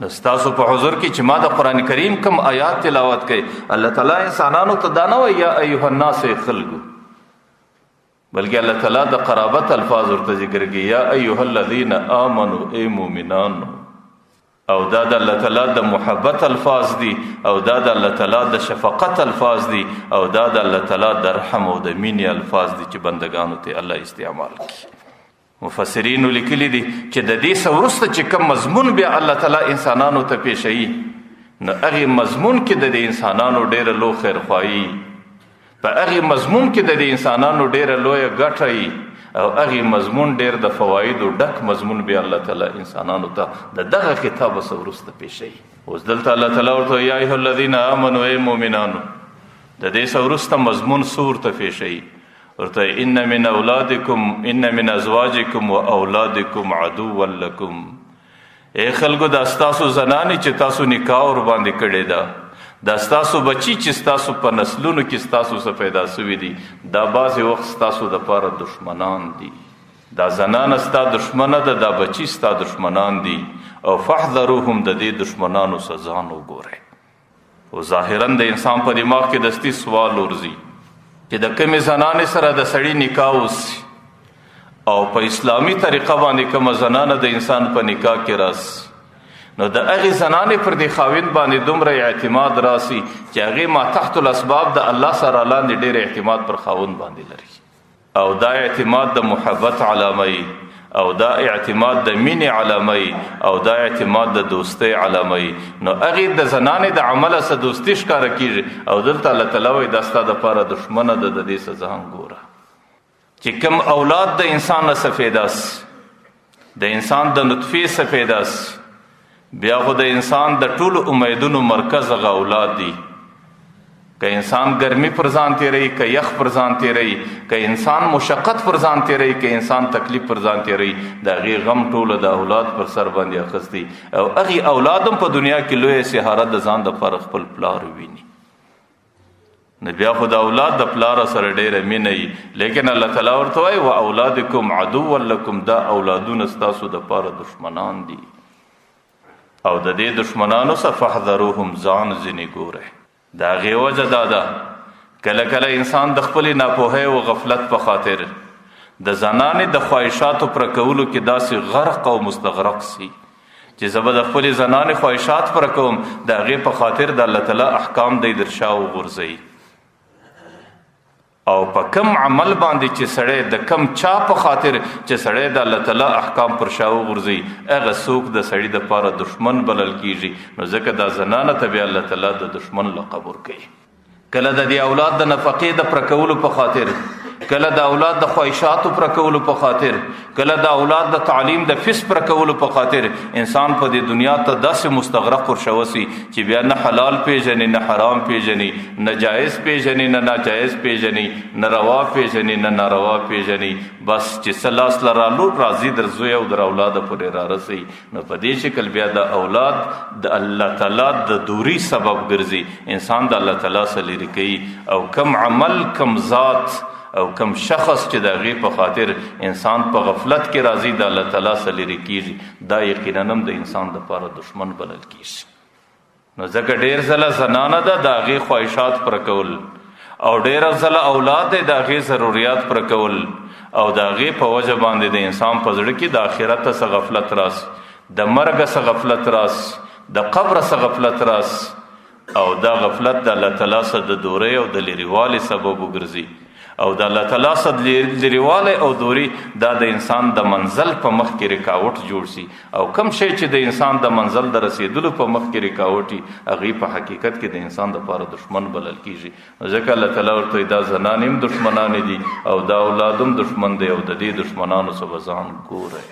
نو ستاسو په حضور کې چې ما د قرآن کریم کوم آیات تلاوت کوي، الله تعالی انسانانو ته دا نه وایي یا ایها الناس خلقو، بلکې الله تعالی د قرابت الفاظ ورته ذکر کوي، یا ایها الذین آمنوا، ای مؤمنانو. او دا د الله تعالی د محبت الفاظ دي، او دا د الله تعالی د شفقت الفاظ دي، او دا د الله تعالی د رحم او د مینې الفاظ دي چې بندگانو ته الله استعمال کوي. مفسرینو لیکلي دي چې د دې څه وروسته چې کوم مضمون بیا الله تعالی انسانانو ته پیښوي، نو هغې مضمون کې د دې انسانانو ډېره لو خیرخواهي، په هغې مضمون کې د دې انسانانو ډېره لویه ګټه وي، او هغې مضمون ډېر د فوایدو ډک مضمون بیا الله تعالی انسانانو ته د دغه خطاب څه وروسته پیښوي. اوس دلته الله تعالی ورته یا ایها الذین آمنوا، ای مؤمنانو، د دې څه وروسته مضمون څه ورته پیښوي؟ ورته ان من اولادکم، ان من ازواجکم و اولادکم عدوا لکم. ای خلکو دا ستاسو زنانې چې تاسو نکاح ور باندې کړې ده، دا ستاسو بچی چې ستاسو په نسلونو کې ستاسو څخه پیدا سوي دي، دا بعضې وخت ستاسو دپاره دشمنان دي. دا زنانه ستا دشمنه ده، دا بچی ستا دشمنان دي، او فاحذروهم، د دې دشمنانو څخه ځان وګورئ. او ظاهرا د انسان په دماغ کې دستي سوال ورځي چې د کومې زنانې سره د سړي نکاح وسي، او په اسلامي طریقه باندې کومه زنانه د انسان په نکاح کې راسي، نو د هغې زنانې پر دې خاوند باندې دومره اعتماد راسي چې هغې ما تحت الاسباب د الله سره لاندې ډېر اعتماد پر خاوند باندې لري، او دا اعتماد د محبت علامه وي، او دا اعتماد د مینې علامه وي، او دا اعتماد د دوستۍ علامه وي. نو هغې د زنانې د عمله څه دوستي ښکاره کېږي، او دلته الله تعالی وایي دا ستا دپاره دښمنه ده، د دې څه ځان ګوره. چې کوم اولاد د انسان نه څه پیدا سي، د انسان د نطفې څه پیدا سي، بیا خو د انسان د ټولو امیدونو مرکز هغه اولاد دي. که انسان ګرمي پر ځان تیروي، که یخ پر ځان تیروي، که انسان مشقت پر ځان تیروي، که انسان تکلیف پر ځان تیروي، د هغې غم ټوله د اولاد پر سر باندې اخیستی، او هغې اولاد هم په دنیا کې لویه سهاره د ځان دپاره خپل پلار ویني. نو بیا خو د اولاد د پلار سره ډېره مینه وي، لیکن الله تعالی ورته وایي و اولادکم عدوا لکم، دا اولادونه ستاسو دپاره دشمنان دي، او د دې دشمنانو څخه فاحذروهم، ځان ځینې ګورئ. د هغې وجه دا ده کله کله انسان د خپلې ناپوهۍ او غفلت په خاطر د زنانې د خواهشاتو پوره کولو کې داسې غرق او مستغرق سي چې زه به د خپلې زنانې خواهشات پوره کوم، د هغې په خاطر د الله تعالی احکام دی در شا وغورځوي. او په کم عمل باندې چې سړی د کم چا په خاطر چې سړی د الله تعالی احکام پر شا وغورځوي، هغه څوک د سړي دپاره دشمن بلل کیږي. نو ځکه دا زنانه ته بیا الله تعالی د دشمن لقب ورکوي. کله د دې اولاد د نفقې د پوره کولو په خاطر، کله د اولاد د خواهشاتو پوره کولو په خاطر، کله د اولاد د تعلیم د فیس پوره کولو په خاطر انسان په دې دنیا ته داسې مستغرق ورشوسي چې بیا نه حلال پیژني، نه حرام پیژني، نه جایز پیژني، نه ناجایز پیژني، نه روا پیژني، نه ناروا پیژني. بس چې څه لاس له رالو راځي در زوی او در اولاده پورې رارسوي. نو په دې شکل بیا د اولاد د الله تعالی د دوري سبب ګرځي، انسان د الله تعالی څخه لرې کوي. او کم عمل، کم ذات او کم شخص چې د هغې په خاطر انسان په غفلت کې راځي، د الله تعالی څخه لرې کېږي، دا یقینا هم د انسان دپاره دشمن بلل کېږي. نو ځکه ډېر ځله زنانه ده د هغې خواهشات پوره کول، او ډېره ځله اولاد دی د هغې ضروریات پوره کول، او د هغې په وجه باندې د انسان په زړه کې د آخرت څخه غفلت راسي، د مرګ څخه غفلت راسي، د قبر څخه غفلت راسي، او دا غفلت د الله تعالی څخه د دورۍ او د لرېوالي سبب وګرځي. او د الله تعالی څخه لرېوالی او دوري دا د انسان د منزل په مخ کې رکاوټ جوړ سي. او کم شی چې د انسان د منزل د رسیدلو په مخ کې رکاوټ وي، هغې په حقیقت کې د انسان دپاره دشمن بلل کېږي. ځکه الله تعالی ورته دا زنانې هم دشمنانې دي، او دا اولاد هم دشمن دی، او د دې دشمنانو څخه به ځان ګورئ.